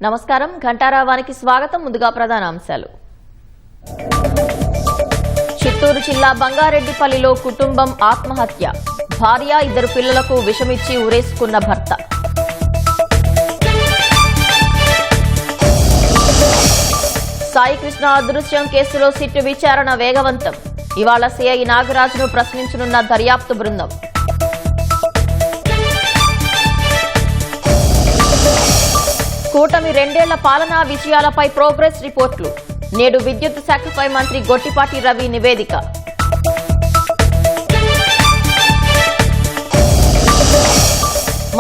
నమస్కారం, ఘంటారావానికి స్వాగతం. ముందుగా ప్రధాన అంశాలు. చిత్తూరు జిల్లా బంగారెడ్డిపల్లిలో కుటుంబం ఆత్మహత్య. భార్య, 2 పిల్లలకు విషమిచ్చి ఉరేసుకున్న భర్త. సాయికృష్ణ అదృశ్యం కేసులో సిట్ విచారణ వేగవంతం. ఇవాళ సిఐ నాగరాజును ప్రశ్నించనున్న దర్యాప్తు బృందం. కూటమి 2 ఏళ్ల పాలనా విజయాలపై ప్రోగ్రెస్ రిపోర్టులు. నేడు విద్యుత్ శాఖపై మంత్రి గొట్టిపాటి రవి నివేదిక.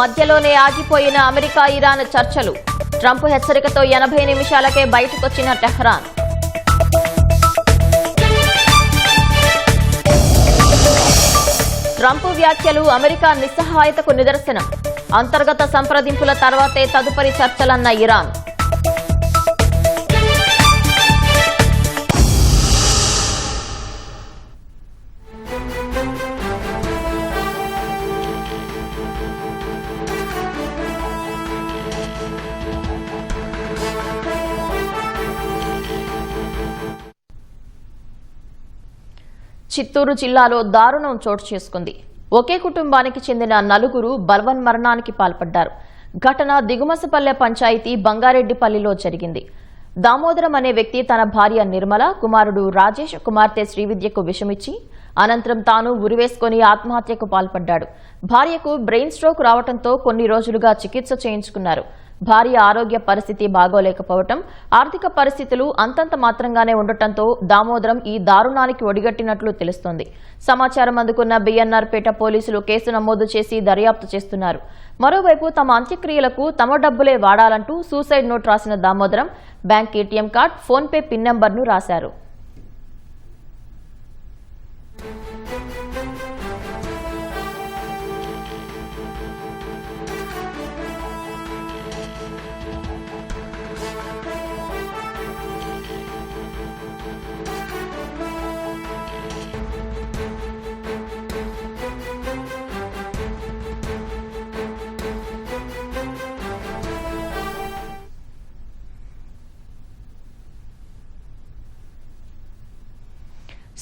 మధ్యలోనే ఆగిపోయిన అమెరికా ఇరాన్ చర్చలు. ట్రంప్ హెచ్చరికతో 80 నిమిషాలకే బయటకొచ్చిన టెహ్రాన్. ట్రంప్ వ్యాఖ్యలు అమెరికా నిస్సహాయతకు నిదర్శనం. అంతర్గత సంప్రదింపుల తర్వాతే తదుపరి చర్చలన్న ఇరాన్. చిత్తూరు జిల్లాలో దారుణం చోటు చేసుకుంది. ఒకే కుటుంబానికి చెందిన 4 బలవన్మరణానికి పాల్పడ్డారు. ఘటన దిగుమసపల్లె పంచాయతీ బంగారెడ్డిపల్లిలో జరిగింది. దామోదరం అనే వ్యక్తి తన భార్య నిర్మల, కుమారుడు రాజేష్, కుమార్తె శ్రీవిద్యకు విషమిచ్చి అనంతరం తాను ఉరివేసుకుని ఆత్మహత్యకు పాల్పడ్డాడు. భార్యకు బ్రెయిన్ స్ట్రోక్ రావడంతో కొన్ని రోజులుగా చికిత్స చేయించుకున్నారు. భార్య ఆరోగ్య పరిస్థితి బాగోలేకపోవటం, ఆర్థిక పరిస్థితులు అంతంత మాత్రంగానే ఉండటంతో దామోదరం ఈ దారుణానికి ఒడిగట్టినట్లు తెలుస్తోంది. సమాచారం అందుకున్న బిఎన్ఆర్ పేట పోలీసులు కేసు నమోదు చేసి దర్యాప్తు చేస్తున్నారు. మరోవైపు తమ అంత్యక్రియలకు తమ డబ్బులే వాడాలంటూ సూసైడ్ నోట్ రాసిన Damodaram bank ATM card, PhonePe pin నెంబర్ను రాశారు.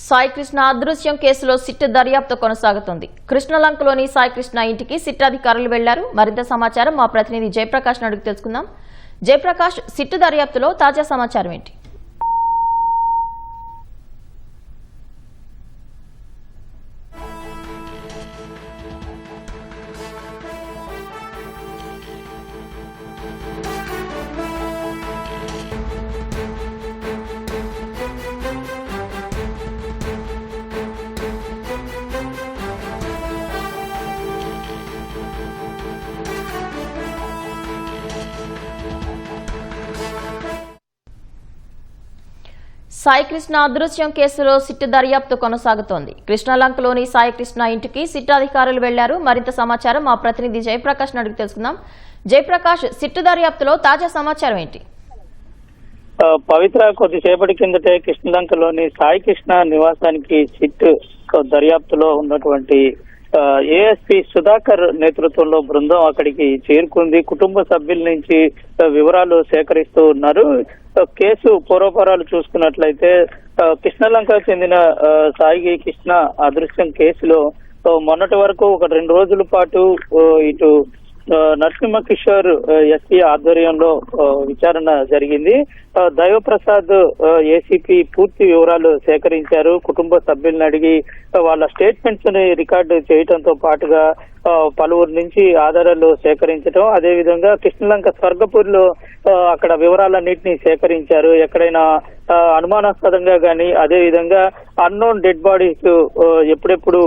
సాయికృష్ణ అదృశ్యం కేసులో సిట్ దర్యాప్తు కొనసాగుతోంది. కృష్ణలంకలోని సాయికృష్ణ ఇంటికి సిట్ అధికారులు వెళ్లారు. మరింత సమాచారం మా ప్రతినిధి జయప్రకాష్ అడిగి తెలుసుకుందాం. జయప్రకాష్, సిట్ దర్యాప్తులో తాజా సమాచారం ఏంటి? సాయికృష్ణ అదృశ్యం కేసులో సిట్ దర్యాప్తు కొనసాగుతోంది. కృష్ణలంకలోని సాయికృష్ణ ఇంటికి సిట్ అధికారులు వెళ్లారు. మరింత సమాచారం మా ప్రతినిధి జయప్రకాష్ అడిగి తెలుసుకుందాం. జయప్రకాష్, సిట్ దర్యాప్తులో తాజా సమాచారం ఏంటి? పవిత్ర, కొద్దిసేపటి కిందటే కృష్ణలంకలోని సాయికృష్ణ నివాసానికి సిట్ దర్యాప్తులో ఉన్నటువంటి ఏఎస్పీ సుధాకర్ నేతృత్వంలో బృందం అక్కడికి చేరుకుంది. కుటుంబ సభ్యుల నుంచి వివరాలు సేకరిస్తూ ఉన్నారు. కేసు పూర్వపరాలు చూసుకున్నట్లయితే కృష్ణలంక చెందిన సాయి కృష్ణ అదృశ్యం కేసులో మొన్నటి వరకు ఒక 2 రోజుల పాటు ఇటు నరసింహ కిషోర్ ఎస్పీ ఆధ్వర్యంలో విచారణ జరిగింది. దైవప్రసాద్ ఏసీపీ పూర్తి వివరాలు సేకరించారు. కుటుంబ సభ్యులను అడిగి వాళ్ళ స్టేట్మెంట్స్ ని రికార్డు చేయడంతో పాటుగా పలువురు నుంచి ఆధారాలు సేకరించడం, అదేవిధంగా కృష్ణలంక స్వర్గపూర్లో అక్కడ వివరాలన్నింటినీ సేకరించారు. ఎక్కడైనా అనుమానాస్పదంగా గానీ, అదేవిధంగా అన్నోన్ డెడ్ బాడీస్ ఎప్పుడెప్పుడు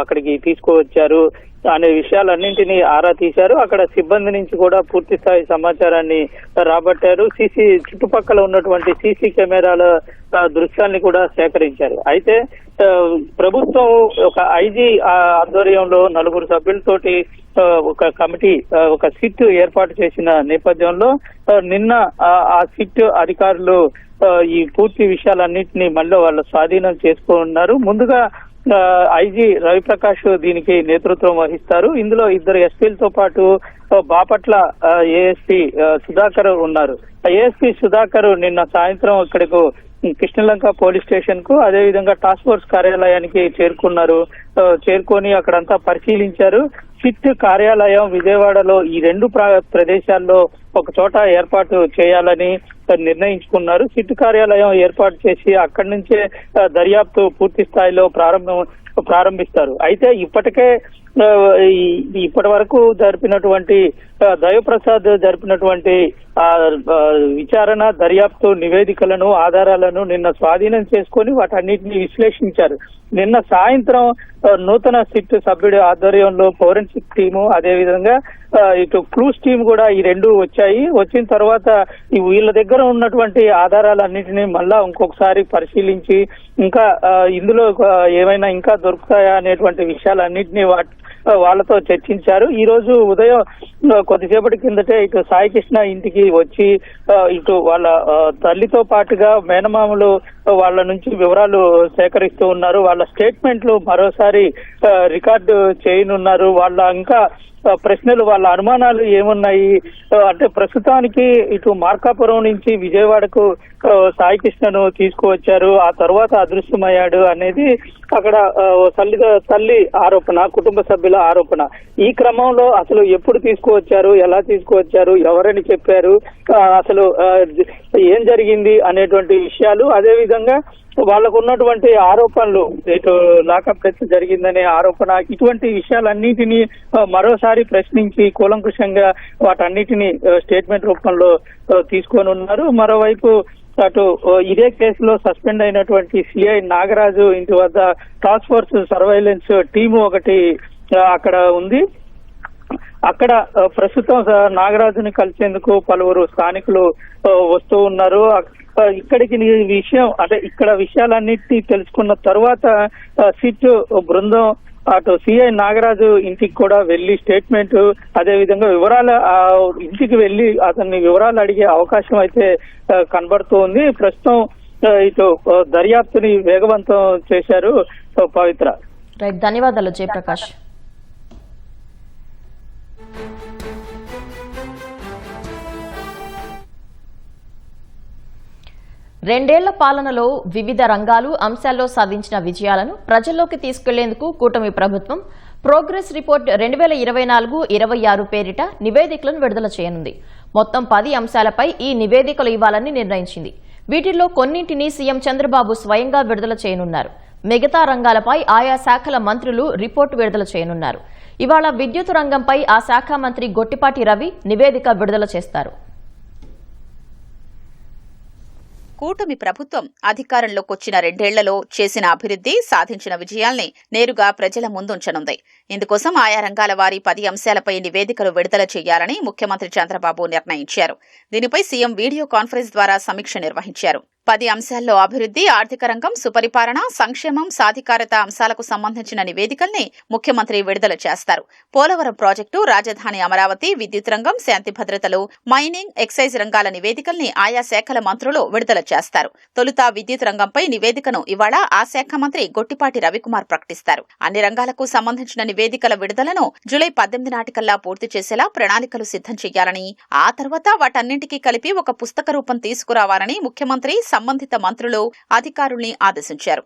అక్కడికి తీసుకువచ్చారు అనే విషయాలన్నింటినీ ఆరా తీశారు. అక్కడ సిబ్బంది నుంచి కూడా పూర్తి స్థాయి సమాచారాన్ని రాబట్టారు. చుట్టుపక్కల ఉన్నటువంటి సీసీ కెమెరాల దృశ్యాన్ని కూడా సేకరించారు. అయితే ప్రభుత్వం ఒక ఐజీ ఆధ్వర్యంలో 4 సభ్యులతోటి ఒక కమిటీ, ఒక సిట్ ఏర్పాటు చేసిన నేపథ్యంలో నిన్న ఆ సిట్ అధికారులు ఈ పూర్తి విషయాలన్నింటినీ మళ్ళీ వాళ్ళ స్వాధీనం చేసుకున్నారు. ముందుగా ఐజీ రవిప్రకాష్ దీనికి నేతృత్వం వహిస్తారు. ఇందులో ఇద్దరు ఎస్పీలతో పాటు బాపట్ల ఏఎస్పీ సుధాకర్ ఉన్నారు. ఏఎస్పీ సుధాకర్ నిన్న సాయంత్రం ఇక్కడకు కృష్ణలంక పోలీస్ స్టేషన్ కు అదేవిధంగా టాస్క్ ఫోర్స్ కార్యాలయానికి చేరుకున్నారు. చేరుకొని అక్కడంతా పరిశీలించారు. సిట్ కార్యాలయం విజయవాడలో ఈ రెండు ప్రదేశాల్లో ఒక చోట ఏర్పాటు చేయాలని నిర్ణయించుకున్నారు. సిట్ కార్యాలయం ఏర్పాటు చేసి అక్కడి నుంచే దర్యాప్తు పూర్తి స్థాయిలో ప్రారంభిస్తారు. అయితే ఇప్పటి వరకు జరిపినటువంటి దైవప్రసాద్ జరిపినటువంటి విచారణ దర్యాప్తు నివేదికలను ఆధారాలను నిన్న స్వాధీనం చేసుకొని వాటన్నిటిని విశ్లేషించారు. నిన్న సాయంత్రం నూతన సిట్ సభ్యుడి ఆధ్వర్యంలో ఫోరెన్సిక్ టీము అదేవిధంగా ఇటు క్లూస్ టీం కూడా ఈ రెండు వచ్చాయి. వచ్చిన తర్వాత వీళ్ళ దగ్గర ఉన్నటువంటి ఆధారాలన్నింటినీ మళ్ళా ఇంకొకసారి పరిశీలించి ఇంకా ఇందులో ఏమైనా ఇంకా దొరుకుతాయా అనేటువంటి విషయాలన్నింటినీ వాళ్ళతో చర్చించారు. ఈ రోజు ఉదయం కొద్దిసేపటి కిందటే ఇటు సాయికృష్ణ ఇంటికి వచ్చి ఇటు వాళ్ళ తల్లితో పాటుగా మేనమామలు వాళ్ళ నుంచి వివరాలు సేకరిస్తూ ఉన్నారు. వాళ్ళ స్టేట్మెంట్లు మరోసారి రికార్డు చేయనున్నారు. వాళ్ళ ఇంకా ప్రశ్నలు వాళ్ళ అనుమానాలు ఏమున్నాయి అంటే ప్రస్తుతానికి ఇటు మార్కాపురం నుంచి విజయవాడకు సాయికృష్ణను తీసుకువచ్చారు, ఆ తర్వాత అదృశ్యమయ్యాడు అనేది అక్కడ తల్లి ఆరోపణ, కుటుంబ సభ్యుల ఆరోపణ. ఈ క్రమంలో అసలు ఎప్పుడు తీసుకువచ్చారు, ఎలా తీసుకువచ్చారు, ఎవరని చెప్పారు, అసలు ఏం జరిగింది అనేటువంటి విషయాలు, అదే విధంగా వాళ్ళకు ఉన్నటువంటి ఆరోపణలు ఇటు లాకప్ డెత్ జరిగిందనే ఆరోపణ, ఇటువంటి విషయాలన్నిటినీ మరోసారి ప్రశ్నించి కూలంకుషంగా వాటన్నిటిని స్టేట్మెంట్ రూపంలో తీసుకొని ఉన్నారు. మరోవైపు అటు ఇదే కేసులో సస్పెండ్ అయినటువంటి సిఐ నాగరాజు ఇంటి వద్ద టాస్క్ ఫోర్స్ సర్వైలెన్స్ టీము ఒకటి అక్కడ ఉంది. అక్కడ ప్రస్తుతం నాగరాజుని కలిసేందుకు పలువురు స్థానికులు వస్తూ ఉన్నారు. ఇక్కడికి విషయం అంటే ఇక్కడ విషయాలన్నిటి తెలుసుకున్న తర్వాత సిట్ బృందం అటు సిఐ నాగరాజు ఇంటికి కూడా వెళ్లి స్టేట్మెంట్ అదే విధంగా వివరాలు ఇంటికి వెళ్లి అతన్ని వివరాలు అడిగే అవకాశం అయితే కనబడుతూ ఉంది. ప్రస్తుతం ఇటు దర్యాప్తుని వేగవంతం చేశారు పవిత్ర. రైట్, ధన్యవాదాలు జయప్రకాష్. రెండేళ్ల పాలనలో వివిధ రంగాలు అంశాల్లో సాధించిన విజయాలను ప్రజల్లోకి తీసుకెళ్లేందుకు కూటమి ప్రభుత్వం ప్రోగ్రెస్ రిపోర్ట్ 2024-26 పేరిట నివేదికలను విడుదల చేయనుంది. మొత్తం 10 అంశాలపై ఈ నివేదికలు ఇవ్వాలని నిర్ణయించింది. వీటిల్లో కొన్నింటిని సీఎం చంద్రబాబు స్వయంగా విడుదల చేయనున్నారు. మిగతా రంగాలపై ఆయా శాఖల మంత్రులు రిపోర్టు విడుదల చేయనున్నారు. ఇవాళ విద్యుత్ రంగంపై ఆ శాఖ మంత్రి గొట్టిపాటి రవి నివేదిక విడుదల చేస్తారు. కూటమి ప్రభుత్వం అధికారంలోకొచ్చిన రెండేళ్లలో చేసిన అభివృద్ధి, సాధించిన విజయాల్ని నేరుగా ప్రజల ముందుంచనుంది. ఇందుకోసం ఆయా రంగాల వారి 10 అంశాలపై నివేదికలు విడుదల చేయాలని ముఖ్యమంత్రి చంద్రబాబు నిర్ణయించారు. దీనిపై సీఎం వీడియో కాన్ఫరెన్స్ ద్వారా సమీక్ష నిర్వహించారు. 10 అంశాల్లో అభివృద్ధి, ఆర్థిక రంగం, సుపరిపాలన, సంక్షేమం, సాధికారత అంశాలకు సంబంధించిన నివేదికల్ని ముఖ్యమంత్రి విడుదల చేస్తారు. పోలవరం ప్రాజెక్టు, రాజధాని అమరావతి, విద్యుత్ రంగం, శాంతి భద్రతలు, మైనింగ్, ఎక్సైజ్ రంగాల నివేదికల్ని ఆయా శాఖల మంత్రులు విడుదల చేస్తారు. తొలుత విద్యుత్ రంగంపై నివేదికను ఇవాళ ఆ శాఖ మంత్రి గొట్టిపాటి రవికుమార్ ప్రకటిస్తారు. అన్ని రంగాలకు సంబంధించిన నివేదికల విడుదలను జూలై 18 నాటికల్లా పూర్తి చేసేలా ప్రణాళికలు సిద్ధం చేయాలని, ఆ తర్వాత వాటన్నింటికీ కలిపి ఒక పుస్తక రూపం తీసుకురావాలని ముఖ్యమంత్రి సంబంధిత మంత్రులు అధికారుల్ని ఆదేశించారు.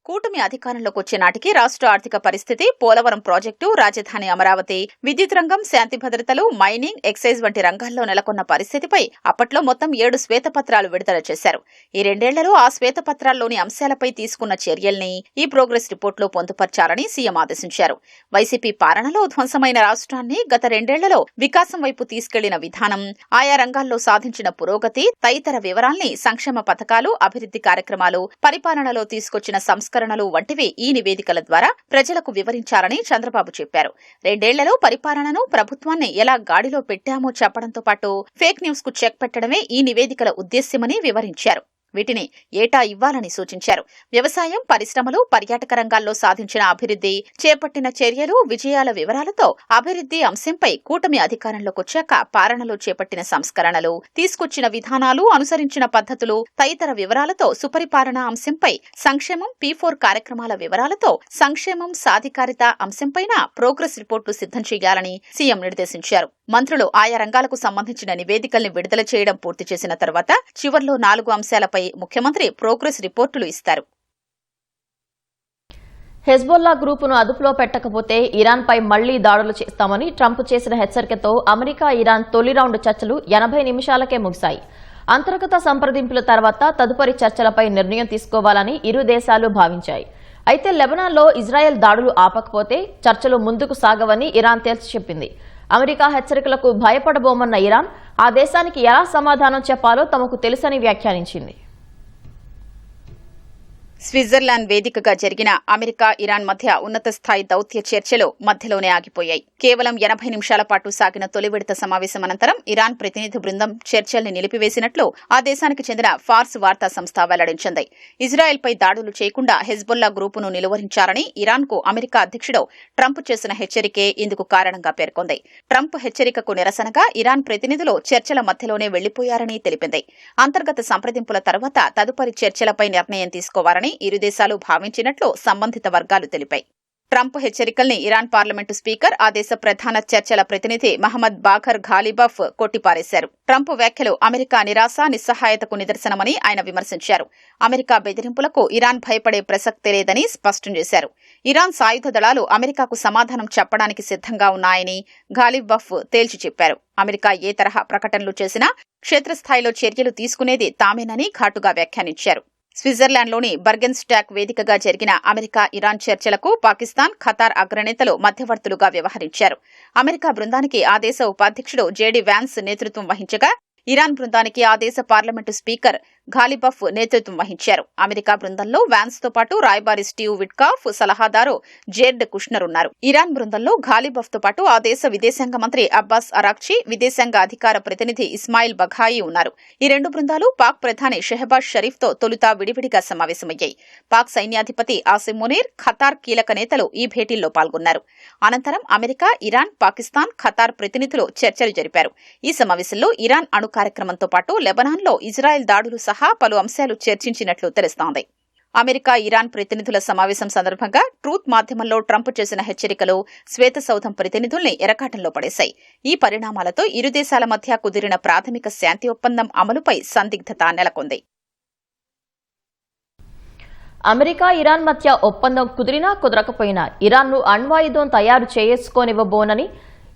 కూటమి అధికారంలోకి వచ్చే నాటికి రాష్ట్ర ఆర్థిక పరిస్థితి, పోలవరం ప్రాజెక్టు, రాజధాని అమరావతి, విద్యుత్ రంగం, శాంతి భద్రతలు, మైనింగ్, ఎక్సైజ్ వంటి రంగాల్లో నెలకొన్న పరిస్థితిపై అప్పట్లో మొత్తం 7 శ్వేతపత్రాలు విడుదల చేశారు. ఈ రెండేళ్లలో ఆ శ్వేతపత్రాల్లోని అంశాలపై తీసుకున్న చర్యల్ని ఈ ప్రోగ్రెస్ రిపోర్టులో పొందుపర్చాలని సీఎం ఆదేశించారు. వైసీపీ పాలనలో ధ్వంసమైన రాష్ట్రాన్ని గత రెండేళ్లలో వికాసం వైపు తీసుకెళ్లిన విధానం, ఆయా రంగాల్లో సాధించిన పురోగతి తదితర వివరాల్ని, సంక్షేమ పథకాలు, అభివృద్ధి కార్యక్రమాలు, పరిపాలనలో తీసుకొచ్చిన సంస్కరణలు వంటివి ఈ నివేదికల ద్వారా ప్రజలకు వివరించాలని చంద్రబాబు చెప్పారు. రెండేళ్లలో పరిపాలనను, ప్రభుత్వాన్ని ఎలా గాడిలో పెట్టామో చెప్పడంతో పాటు ఫేక్ న్యూస్ కు చెక్ పెట్టడమే ఈ నివేదికల ఉద్దేశ్యమని వివరించారు. వీటిని ఏటా ఇవ్వాలని సూచించారు. వ్యవసాయం, పరిశ్రమలు, పర్యాటక రంగాల్లో సాధించిన అభివృద్ధి, చేపట్టిన చర్యలు, విజయాల వివరాలతో అభివృద్ధి అంశంపై కూటమి అధికారంలోకొచ్చాక పాలనలో చేపట్టిన సంస్కరణలు, తీసుకొచ్చిన విధానాలు, అనుసరించిన పద్ధతులు తదితర వివరాలతో సుపరిపాలన అంశంపై సంక్షేమం, P4 కార్యక్రమాల వివరాలతో సంక్షేమం, సాధికారిత అంశంపైన ప్రోగ్రెస్ రిపోర్టు సిద్ధం చేయాలని సీఎం నిర్దేశించారు. మంత్రులు ఆయా రంగాలకు సంబంధించిన నివేదికల్ని విడుదల చేయడం పూర్తి చేసిన తర్వాత చివర్లో 4 అంశాలపై ముఖ్యమంత్రి ప్రోగ్రెస్ రిపోర్టులు ఇస్తారు. హెజ్బొల్లా గ్రూపును అదుపులో పెట్టకపోతే ఇరాన్పై మళ్లీ దాడులు చేస్తామని ట్రంప్ చేసిన హెచ్చరికతో అమెరికా, ఇరాన్ తొలి రౌండ్ చర్చలు 80 నిమిషాలకే ముగిశాయి. అంతర్గత సంప్రదింపుల తర్వాత తదుపరి చర్చలపై నిర్ణయం తీసుకోవాలని ఇరు దేశాలు భావించాయి. అయితే లెబనాన్లో ఇజ్రాయెల్ దాడులు ఆపకపోతే చర్చలు ముందుకు సాగవని ఇరాన్ తేల్చి చెప్పింది. అమెరికా హెచ్చరికలకు భయపడబోమన్న ఇరాన్ ఆ దేశానికి ఎలా సమాధానం చెప్పాలో తమకు తెలుసని వ్యాఖ్యానించింది. స్విట్జర్లాండ్ వేదికగా జరిగిన అమెరికా, ఇరాన్ మధ్య ఉన్నత స్థాయి దౌత్య చర్చలు మధ్యలోనే ఆగిపోయాయి. కేవలం 80 నిమిషాల పాటు సాగిన తొలి విడత సమావేశం అనంతరం ఇరాన్ ప్రతినిధి బృందం చర్చల్ని నిలిపివేసినట్లు ఆ దేశానికి చెందిన ఫార్స్ వార్తా సంస్థ వెల్లడించింది. ఇజ్రాయెల్పై దాడులు చేయకుండా హెజ్బొల్లా గ్రూపును నిలువరించారని ఇరాన్కు అమెరికా అధ్యక్షుడు ట్రంప్ చేసిన హెచ్చరికే ఇందుకు కారణంగా పేర్కొంది. ట్రంప్ హెచ్చరికకు నిరసనగా ఇరాన్ ప్రతినిధులు చర్చల మధ్యలోనే వెళ్లిపోయారని తెలిపింది. అంతర్గత సంప్రదింపుల తర్వాత తదుపరి చర్చలపై నిర్ణయం తీసుకోవాలని ఇరు దేశాలు భావించినట్లు సంబంధిత వర్గాలు తెలిపాయి. ట్రంప్ హెచ్చరికల్ని ఇరాన్ పార్లమెంటు స్పీకర్, ఆ దేశ ప్రధాన చర్చల ప్రతినిధి మహమ్మద్ బాఘర్ ఘాలిబఫ్ కొట్టిపారేశారు. ట్రంప్ వ్యాఖ్యలు అమెరికా నిరాశ, నిస్సహాయతకు నిదర్శనమని ఆయన విమర్శించారు. అమెరికా బెదిరింపులకు ఇరాన్ భయపడే ప్రసక్తే లేదని స్పష్టం చేశారు. ఇరాన్ సాయుధ దళాలు అమెరికాకు సమాధానం చెప్పడానికి సిద్ధంగా ఉన్నాయని ఘాలిబఫ్ తేల్చి చెప్పారు. అమెరికా ఏ తరహా ప్రకటనలు చేసినా క్షేత్రస్థాయిలో చర్యలు తీసుకునేది తామేనని ఘాటుగా వ్యాఖ్యానించారు. స్విట్జర్లాండ్లోని బర్గెన్స్టాక్ వేదికగా జరిగిన అమెరికా, ఇరాన్ చర్చలకు పాకిస్తాన్, ఖతార్ అగ్రనేతలు మధ్యవర్తులుగా వ్యవహరించారు. అమెరికా బృందానికి ఆ దేశ ఉపాధ్యక్షుడు జేడీ వ్యాన్స్ నేతృత్వం వహించగా ఇరాన్ బృందానికి ఆ దేశ పార్లమెంటు స్పీకర్ ఘాలిబఫ్ నేతృత్వం వహించారు. అమెరికా బృందంలో వ్యాన్స్ తో పాటు రాయబారి స్టీవ్ విట్కాఫ్, సలహాదారు జేర్డ్ కుష్నర్ ఉన్నారు. ఇరాన్ బృందంలో ఘాలిబఫ్ తో పాటు ఆ దేశ విదేశాంగ మంత్రి అబ్బాస్ అరాక్చి, విదేశాంగ అధికార ప్రతినిధి ఇస్మాయిల్ బఘాయి ఉన్నారు. ఈ 2 బృందాలు పాక్ ప్రధాని షెహబాజ్ షరీఫ్ తో తొలుత విడివిడిగా సమావేశమయ్యాయి. పాక్ సైన్యాధిపతి ఆసిమ్ మునీర్, ఖతార్ కీలక నేతలు ఈ భేటీల్లో పాల్గొన్నారు. అనంతరం అమెరికా, ఇరాన్, పాకిస్తాన్, ఖతార్ ప్రతినిధులు చర్చలు జరిపారు. ఈ సమావేశంలో ఇరాన్ అణు కార్యక్రమంతో పాటు లెబనాన్లో ఇజ్రాయెల్ దాడులు సహా పలు అంశాలు చర్చించినట్లు తెలుస్తోంది. అమెరికా, ఇరాన్ ప్రతినిధుల సమావేశం సందర్భంగా ట్రూత్ మాధ్యమంలో ట్రంప్ చేసిన హెచ్చరికలు శ్వేత సౌధం ప్రతినిధుల్ని ఎరకాటంలో పడేశాయి. ఈ పరిణామాలతో ఇరు దేశాల మధ్య కుదిరిన ప్రాథమిక శాంతి ఒప్పందం అమలుపై సందిగ్ధత నెలకొంది. అమెరికా, ఇరాన్ మధ్య ఒప్పందం కుదిరినా కుదరకపోయినా ఇరాన్ను అణ్వాయుధం తయారు చేసుకోనివ్వబోనని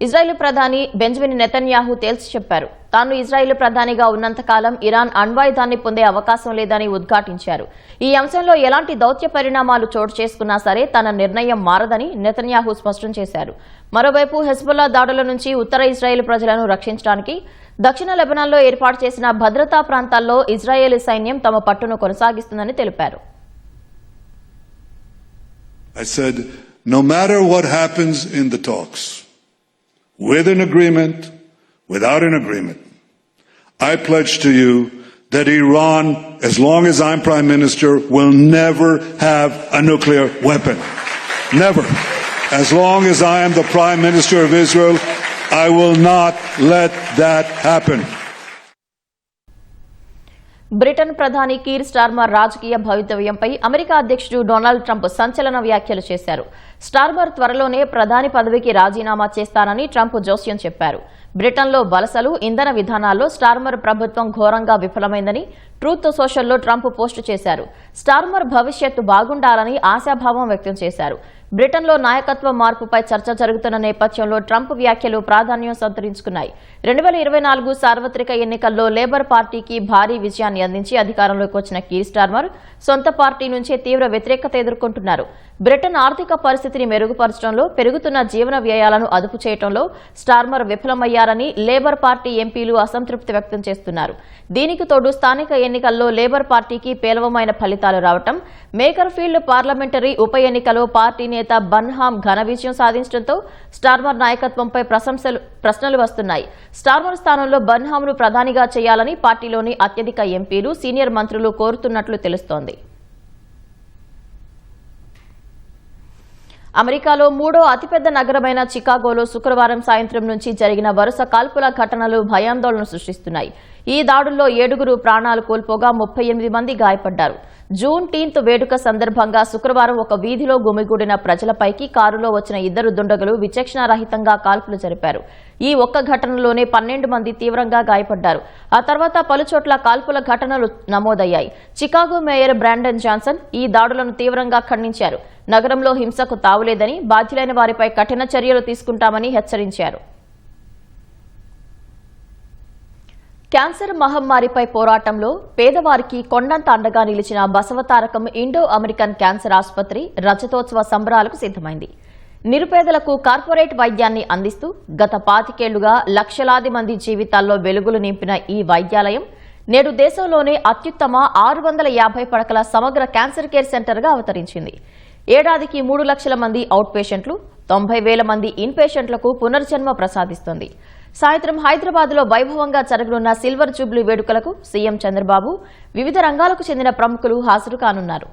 ఇజ్రాయెల్ ప్రధాని బెంజమిన్ నెతన్యాహు తేల్చి చెప్పారు. తాను ఇజ్రాయెల్ ప్రధానిగా ఉన్నంతకాలం ఇరాన్ అణ్వాయుధాన్ని పొందే అవకాశం లేదని ఉద్ఘాటించారు. ఈ అంశంలో ఎలాంటి దౌత్య పరిణామాలు చోటు చేసుకున్నా సరే తన నిర్ణయం మారదని నెతన్యాహు స్పష్టం చేశారు. మరోవైపు హెజ్బొల్లా దాడుల నుంచి ఉత్తర ఇజ్రాయెల్ ప్రజలను రక్షించడానికి దక్షిణ లెబనాన్లో ఏర్పాటు చేసిన భద్రతా ప్రాంతాల్లో ఇజ్రాయేలీ సైన్యం తమ పట్టును కొనసాగిస్తుందని తెలిపారు. I said, no matter what happens in the talks, with an agreement, without an agreement, I pledge to you that Iran, as long as I'm Prime Minister, will never have a nuclear weapon. Never. As long as I am the Prime Minister of Israel, I will not let that happen. Britain ప్రధాని Keir Starmer రాజకీయ భవితవ్యంపై America అధ్యక్షుడు Donald Trump సంచలన వ్యాఖ్యలు చేశారు. Starmer త్వరలోనే ప్రధాని పదవికి రాజీనామా చేస్తారని ట్రంప్ జోస్యం చెప్పారు. బ్రిటన్లో వలసలు, ఇంధన విధానాల్లో స్టార్మర్ ప్రభుత్వం ఘోరంగా విఫలమైందని ట్రూత్ సోషల్లో ట్రంప్ పోస్టు చేశారు. స్టార్మర్ భవిష్యత్తు బాగుండాలని ఆశాభావం వ్యక్తం చేశారు. బ్రిటన్లో నాయకత్వ మార్పుపై చర్చ జరుగుతున్న నేపథ్యంలో ట్రంప్ వ్యాఖ్యలు ప్రాధాన్యం సంతరించుకున్నాయి. 2024 సార్వత్రిక ఎన్నికల్లో లేబర్ పార్టీకి భారీ విజయాన్ని అందించి అధికారంలోకి వచ్చిన కీర్ స్టార్మర్ సొంత పార్టీ నుంచే తీవ్ర వ్యతిరేకత ఎదుర్కొంటున్నారు. బ్రిటన్ ఆర్థిక పరిస్థితిని మెరుగుపరచడంలో, పెరుగుతున్న జీవన వ్యయాలను అదుపు చేయడంలో స్టార్మర్ విఫలమయ్యారని లేబర్ పార్టీ ఎంపీలు అసంతృప్తి వ్యక్తం చేస్తున్నారు. దీనికి తోడు స్థానిక ఎన్నికల్లో లేబర్ పార్టీకి పేలవమైన ఫలితాలు రావడం, మేకర్ఫీల్డ్ పార్లమెంటరీ ఉప ఎన్నికలో పార్టీ నేత బన్హామ్ ఘన విజయం సాధించడంతో స్టార్మర్ నాయకత్వంపై ప్రశ్నలు వస్తున్నాయి. స్టార్మర్ స్థానంలో బన్హామ్ను ప్రధానిగా చేయాలని పార్టీలోని అత్యధిక ఎంపీలు, సీనియర్ మంత్రులు కోరుతున్నట్లు తెలుస్తోంది. అమెరికాలో మూడో అతిపెద్ద నగరమైన చికాగోలో శుక్రవారం సాయంత్రం నుంచి జరిగిన వరుస కాల్పుల ఘటనలు భయాందోళన సృష్టిస్తున్నాయి. ఈ దాడుల్లో 7 ప్రాణాలు కోల్పోగా 38 మంది గాయపడ్డారు. జూన్టీన్త్ వేడుక సందర్భంగా శుక్రవారం ఒక వీధిలో గుమిగూడిన ప్రజలపైకి కారులో వచ్చిన 2 దుండగులు విచక్షణారహితంగా కాల్పులు జరిపారు. ఈ ఒక్క ఘటనలోనే 12 మంది తీవ్రంగా గాయపడ్డారు. ఆ తర్వాత పలుచోట్ల కాల్పుల ఘటనలు నమోదయ్యాయి. చికాగో మేయర్ బ్రాండన్ జాన్సన్ ఈ దాడులను తీవ్రంగా ఖండించారు. నగరంలో హింసకు తావులేదని, బాధ్యులైన వారిపై కఠిన చర్యలు తీసుకుంటామని హెచ్చరించారు. క్యాన్సర్ మహమ్మారిపై పోరాటంలో పేదవారికి కొండంత అండగా నిలిచిన బసవతారకం ఇండో అమెరికన్ క్యాన్సర్ ఆసుపత్రి రజతోత్సవ సంబరాలకు సిద్దమైంది. నిరుపేదలకు కార్పొరేట్ వైద్యాన్ని అందిస్తూ గత 25 ఏళ్లుగా లక్షలాది మంది జీవితాల్లో వెలుగులు నింపిన ఈ వైద్యాలయం నేడు దేశంలోనే అత్యుత్తమ 650 పడకల సమగ్ర క్యాన్సర్ కేర్ సెంటర్గా అవతరించింది. ఏడాదికి 3 లక్షల మంది అవుట్ పేషెంట్లు, 90,000 మంది ఇన్ పేషెంట్లకు పునర్జన్మ ప్రసాదిస్తోంది. సాయంత్రం హైదరాబాద్లో వైభవంగా జరగనున్న సిల్వర్ జూబ్లీ వేడుకలకు సీఎం చంద్రబాబు, వివిధ రంగాలకు చెందిన ప్రముఖులు హాజరు కానున్నారు.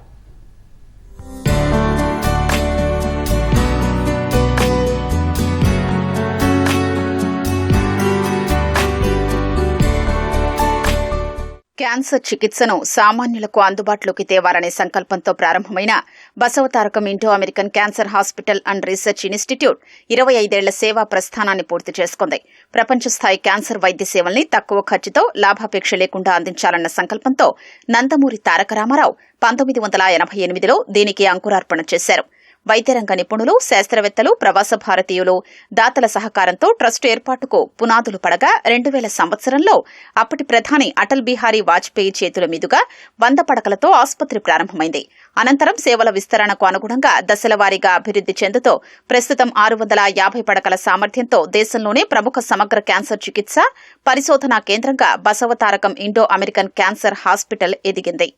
క్యాన్సర్ చికిత్సను సామాన్యులకు అందుబాటులోకి తేవాలనే సంకల్పంతో ప్రారంభమైన Basavatarakam Indo American cancer hospital and research institute 25 ఏళ్ల సేవా ప్రస్థానాన్ని పూర్తి చేసుకుంది. ప్రపంచ స్థాయి క్యాన్సర్ వైద్య సేవల్ని తక్కువ ఖర్చుతో, లాభాపేక్ష లేకుండా అందించాలన్న సంకల్పంతో నందమూరి తారక రామారావు 1988లో దీనికి అంకురార్పణ చేశారు. వైద్యరంగ నిపుణులు, శాస్త్రవేత్తలు, ప్రవాస భారతీయులు, దాతల సహకారంతో ట్రస్టు ఏర్పాటుకు పునాదులు పడగా 2000 సంవత్సరంలో అప్పటి ప్రధాని అటల్ బిహారీ వాజ్పేయి చేతుల మీదుగా 100 పడకలతో ఆసుపత్రి ప్రారంభమైంది. అనంతరం సేవల విస్తరణకు అనుగుణంగా దశలవారీగా అభివృద్ది చెందుతూ ప్రస్తుతం 650 పడకల సామర్థ్యంతో దేశంలోనే ప్రముఖ సమగ్ర క్యాన్సర్ చికిత్స, పరిశోధనా కేంద్రంగా Basavatarakam Indo American cancer hospital ఎదిగింది.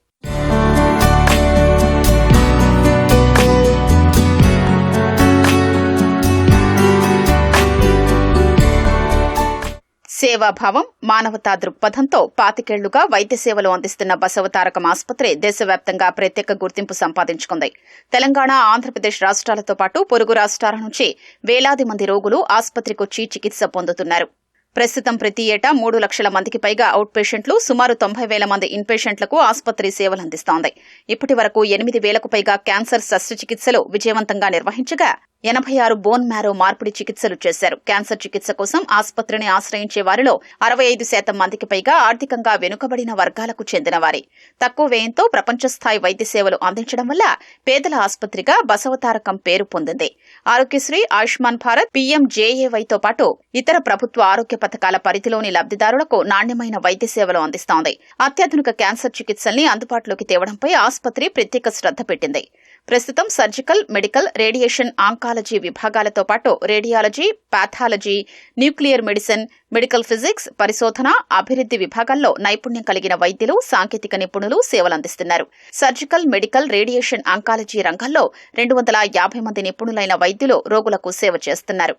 సేవాభావం, మానవతా దృక్పథంతో 25 ఏళ్లుగా వైద్య సేవలు అందిస్తున్న బసవతారకం ఆసుపత్రి దేశవ్యాప్తంగా ప్రత్యేక గుర్తింపు సంపాదించుకుంది. తెలంగాణ, ఆంధ్రప్రదేశ్ రాష్ట్రాలతో పాటు పొరుగు రాష్ట్రాల నుంచి వేలాది మంది రోగులు ఆసుపత్రికొచ్చి చికిత్స పొందుతున్నారు. ప్రస్తుతం ప్రతి ఏటా 3 లక్షల మందికి పైగా అవుట్ పేషెంట్లు, సుమారు 90,000 మంది ఇన్ పేషెంట్లకు ఆసుపత్రి సేవలందిస్తోంది. ఇప్పటి వరకు 8,000కు పైగా క్యాన్సర్ శస్త్రచికిత్సలు విజయవంతంగా నిర్వహించగా 86 బోన్ మ్యారో మార్పిడి చికిత్సలు చేశారు. క్యాన్సర్ చికిత్స కోసం ఆసుపత్రిని ఆశ్రయించే వారిలో 65% మందికి పైగా ఆర్థికంగా వెనుకబడిన వర్గాలకు చెందినవారే. తక్కువ వ్యయంతో ప్రపంచ స్థాయి వైద్య సేవలు అందించడం వల్ల పేదల ఆసుపత్రిగా బసవతారకం పేరు పొందింది. ఆరోగ్యశ్రీ, ఆయుష్మాన్ భారత్, పీఎంజేఏవైతో పాటు ఇతర ప్రభుత్వ ఆరోగ్య పథకాల పరిధిలోని లబ్దిదారులకు నాణ్యమైన వైద్య సేవలు అందిస్తోంది. అత్యాధునిక క్యాన్సర్ చికిత్సల్ని అందుబాటులోకి తేవడంపై ఆసుపత్రి ప్రత్యేక శ్రద్ధ పెట్టింది. ప్రస్తుతం సర్జికల్, మెడికల్, రేడియేషన్, ఆంకాలజీ విభాగాలతో పాటు radiology, pathology, nuclear medicine, medical physics, పరిశోధన, అభివృద్ది విభాగాల్లో నైపుణ్యం కలిగిన వైద్యులు, సాంకేతిక నిపుణులు సేవలందిస్తున్నారు. సర్జికల్, మెడికల్, రేడియేషన్, ఆంకాలజీ రంగాల్లో 250 మంది నిపుణులైన వైద్యులు రోగులకు సేవ చేస్తున్నారు.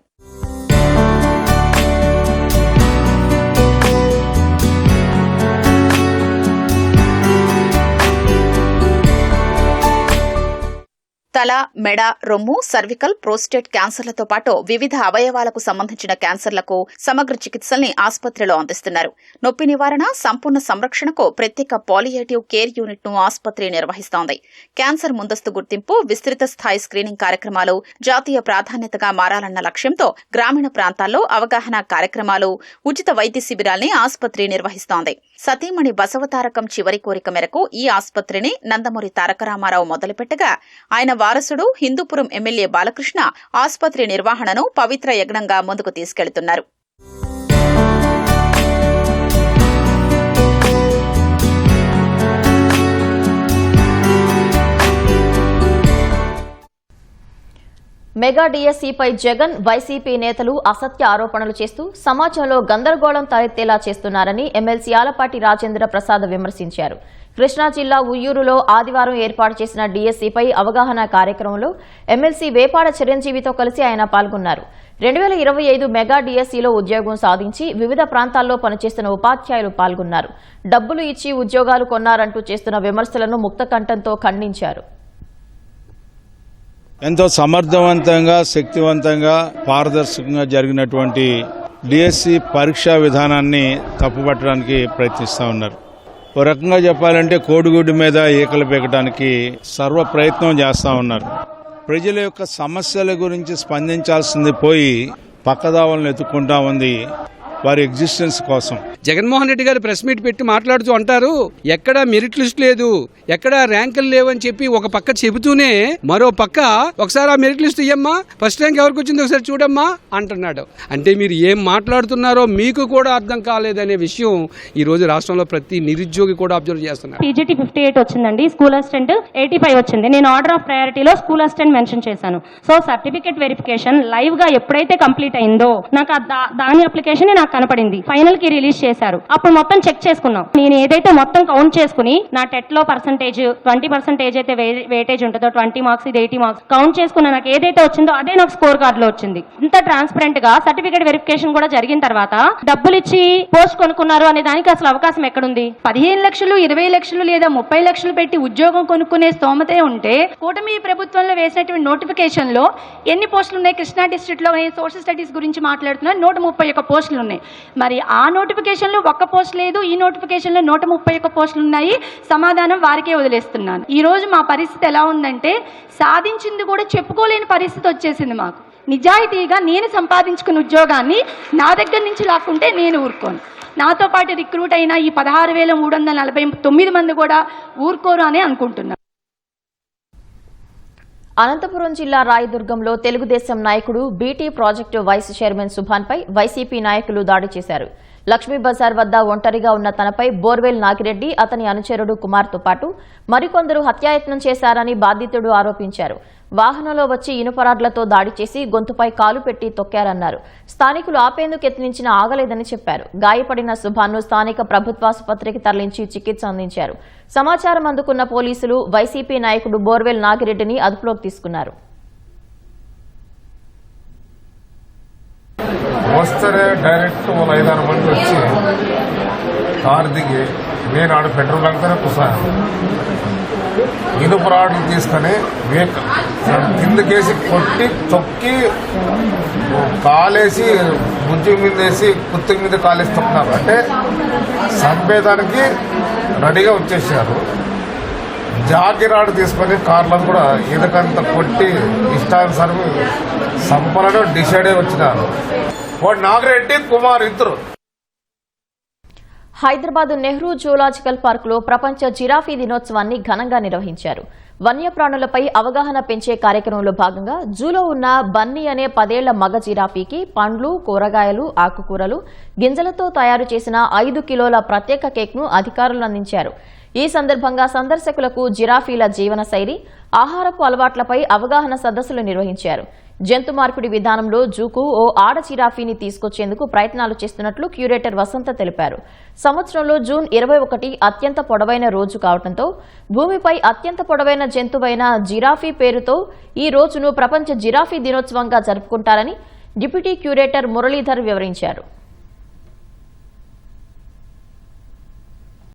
తల, మెడ, రొమ్ము, సర్వికల్, ప్రోస్టేట్ క్యాన్సర్లతో పాటు వివిధ అవయవాలకు సంబంధించిన క్యాన్సర్లకు సమగ్ర చికిత్సల్ని ఆసుపత్రిలో అందిస్తున్నారు. నొప్పి నివారణ, సంపూర్ణ సంరక్షణకు ప్రత్యేక పాలియేటివ్ కేర్ యూనిట్ ను ఆసుపత్రి నిర్వహిస్తోంది. క్యాన్సర్ ముందస్తు గుర్తింపు, విస్తృత స్థాయి స్క్రీనింగ్ కార్యక్రమాలు జాతీయ ప్రాధాన్యతగా మారాలన్న లక్ష్యంతో గ్రామీణ ప్రాంతాల్లో అవగాహన కార్యక్రమాలు, ఉచిత వైద్య శిబిరాల్ని ఆసుపత్రి నిర్వహిస్తోంది. సతీమణి బసవతారకం చివరి కోరిక మేరకు ఈ ఆసుపత్రిని నందమూరి తారక రామారావు మొదలుపెట్టగా ఆయన వారసుడు హిందూపురం ఎమ్మెల్యే బాలకృష్ణ ఆసుపత్రి నిర్వహణను పవిత్ర యజ్ఞంగా ముందుకు తీసుకెళ్తున్నారు. మెగా డీఎస్సీపై జగన్ వైసీపీ నేతలు అసత్య ఆరోపణలు చేస్తూ సమాజంలో గందరగోళం తలెత్తేలా చేస్తున్నారని ఎమ్మెల్సీ ఆలపాటి రాజేంద్ర ప్రసాద్ విమర్శించారు. కృష్ణా జిల్లా ఉయ్యూరులో ఆదివారం ఏర్పాటు చేసిన డీఎస్సీపై అవగాహన కార్యక్రమంలో ఎమ్మెల్సీ వేపాడ చిరంజీవితో కలిసి ఆయన పాల్గొన్నారు. 2025 మెగా డీఎస్సీలో ఉద్యోగం సాధించి వివిధ ప్రాంతాల్లో పనిచేస్తున్న ఉపాధ్యాయులు పాల్గొన్నారు. డబ్బులు ఇచ్చి ఉద్యోగాలు కొన్నారంటూ చేస్తున్న విమర్శలను ముక్తకంఠంతో ఖండించారు. ఎంతో సమర్థవంతంగా, శక్తివంతంగా, పారదర్శకంగా జరిగినటువంటి డిఎస్సి పరీక్షా విధానాన్ని తప్పుపట్టడానికి ప్రయత్నిస్తూ ఉన్నారు. ఓ రకంగా చెప్పాలంటే కోడిగుడ్డు మీద ఈకలు పీకడానికి సర్వ ప్రయత్నం చేస్తూ ఉన్నారు. ప్రజల యొక్క సమస్యల గురించి స్పందించాల్సింది పోయి పక్కదావలను ఎత్తుకుంటా ఉంది వారి ఎగ్జిస్టెన్స్ కోసం. జగన్మోహన్ రెడ్డి గారు ప్రెస్ మీట్ పెట్టి మాట్లాడుతూ అంటారు, ఎక్కడా మెరిట్ లిస్ట్ లేదు, ఎక్కడా ర్యాంకులు లేవని చెప్పి ఒక పక్క చెబుతూనే మరో పక్క ఒకసారి ఆ మెరిట్ లిస్ట్ ఇయ్యమ్మా, ఫస్ట్ ర్యాంక్ ఎవరికి వచ్చింది ఒకసారి చూడమ్మా అంటున్నాడు. అంటే మీరు ఏం మాట్లాడుతున్నారో మీకు కూడా అర్థం కాలేదనే విషయం ఈ రోజు రాష్ట్రంలో ప్రతి నిరుద్యోగి కూడా అబ్జర్వ్ చేస్తున్నారు. పీజీటీ 58 వచ్చిందండి, స్కూల్ అసిస్టెంట్ 85 వచ్చింది. నేను ఆర్డర్ ఆఫ్ ప్రయారిటీలో స్కూల్ అసిస్టెంట్ మెన్షన్ చేశాను. సో సర్టిఫికేట్ వెరిఫికేషన్ లైవ్ గా ఎప్పుడైతే కంప్లీట్ అయిందో నాకు దాని అప్లికేషన్ నాకు కనపడింది. ఫైనల్ కి రిలీజ్ చేశారు. అప్పుడు మొత్తం చెక్ చేసుకున్నాం. నేను ఏదైతే మొత్తం కౌంట్ చేసుకుని నా టెట్ లో పర్సంటేజ్ 20% అయితే వెయిటేజ్ ఉంటుందో 20 మార్క్స్ ఇది 80 మార్క్స్ కౌంట్ చేసుకున్న నాకు ఏదైతే వచ్చిందో అదే నాకు స్కోర్ కార్డ్ లో వచ్చింది. ఇంత ట్రాన్స్పరెంట్ గా సర్టిఫికేట్ వెరిఫికేషన్ కూడా జరిగిన తర్వాత డబ్బులు ఇచ్చి పోస్ట్ కొనుక్కున్నారు అనే దానికి అసలు అవకాశం ఎక్కడుంది? 15 లక్షలు 20 లక్షలు లేదా 30 లక్షలు పెట్టి ఉద్యోగం కొనుక్కునే స్తోమతే ఉంటే కూటమి ప్రభుత్వంలో వేసినటువంటి నోటిఫికేషన్ లో ఎన్ని పోస్టులు ఉన్నాయి? కృష్ణా డిస్ట్రిక్ట్ లో సోషల్ స్టడీస్ గురించి మాట్లాడుతున్నా 131 పోస్టులు ఉన్నాయి. మరి ఆ నోటిఫికేషన్ లో ఒక్క పోస్ట్ లేదు, ఈ నోటిఫికేషన్ లో 131 పోస్టులు ఉన్నాయి. సమాధానం వారికే వదిలేస్తున్నాను. ఈ రోజు మా పరిస్థితి ఎలా ఉందంటే సాధించింది కూడా చెప్పుకోలేని పరిస్థితి వచ్చేసింది మాకు. నిజాయితీగా నేను సంపాదించుకున్న ఉద్యోగాన్ని నా దగ్గర నుంచి లాక్కుంటే నేను ఊరుకోను. నాతో పాటు రిక్రూట్ అయిన ఈ 16,349 మంది కూడా ఊరుకోరు అని అనుకుంటున్నాను. అనంతపురం జిల్లా రాయదుర్గంలో తెలుగుదేశం నాయకుడు బీటీ ప్రాజెక్టు వైస్ చైర్మన్ సుభాన్పై వైసీపీ నాయకులు దాడి చేశారు. లక్ష్మీ బజార్ వద్ద ఒంటరిగా ఉన్న తనపై బోర్వెల్ నాగిరెడ్డి, అతని అనుచరుడు కుమార్తో పాటు మరికొందరు హత్యాయత్నం చేశారని బాధితుడు ఆరోపించారు. వాహనంలో వచ్చి ఇనుపరాడ్లతో దాడి చేసి గొంతుపై కాలు పెట్టి తొక్కారన్నారు. స్థానికులు ఆపేందుకు యత్నించినా ఆగలేదని చెప్పారు. గాయపడిన సుభాన్ను స్థానిక ప్రభుత్వాసుపత్రికి తరలించి చికిత్స అందించారు. సమాచారం అందుకున్న పోలీసులు వైసీపీ నాయకుడు బోర్వెల్ నాగిరెడ్డిని అదుపులోకి తీసుకున్నారు. వస్తే డైరెక్ట్ 5-6 మంది వచ్చి కారు దిగి నేను ఆడ పెట్రోల్ బంక్తోనే కూర్చోను. ఇనుపు రాడ్లు తీసుకొని కిందకేసి కొట్టి తొక్కి కాలేసి బుజ్జి మీద వేసి కుత్తి మీద కాలేసి తొక్కున్నారు. అంటే చంపేదానికి రెడీగా వచ్చేసారు. జాగిరాడు తీసుకొని కార్లను కూడా ఇదకంత కొట్టి ఇష్టానుసారం సంపలను డిసైడ్ అయి వచ్చినారు. వాడు నాగిరెడ్డి కుమార్ ఇద్దరు. హైదరాబాద్ నెహ్రూ జూలాజికల్ పార్కులో ప్రపంచ జిరాఫీ దినోత్సవాన్ని ఘనంగా నిర్వహించారు. వన్యప్రాణులపై అవగాహన పెంచే కార్యక్రమంలో భాగంగా జూలో ఉన్న బన్నీ అనే 10 ఏళ్ల మగ జిరాఫీకి పండ్లు, కూరగాయలు, ఆకుకూరలు, గింజలతో తయారు చేసిన 5 కిలోల ప్రత్యేక కేక్ను అధికారులు అందించారు. ఈ సందర్భంగా సందర్శకులకు జిరాఫీల జీవనశైలి, ఆహారపు అలవాట్లపై అవగాహన సదస్సులు నిర్వహించారు. జంతు మార్పిడి విధానంలో జూకు ఓ ఆడ జిరాఫీని తీసుకొచ్చేందుకు ప్రయత్నాలు చేస్తున్నట్లు క్యూరేటర్ వసంత తెలిపారు. సంవత్సరంలో జూన్ 21 అత్యంత పొడవైన రోజు కావడంతో భూమిపై అత్యంత పొడవైన జంతువైన జిరాఫీ పేరుతో ఈ రోజును ప్రపంచ జిరాఫీ దినోత్సవంగా జరుపుకుంటారని డిప్యూటీ క్యూరేటర్ మురళీధర్ వివరించారు.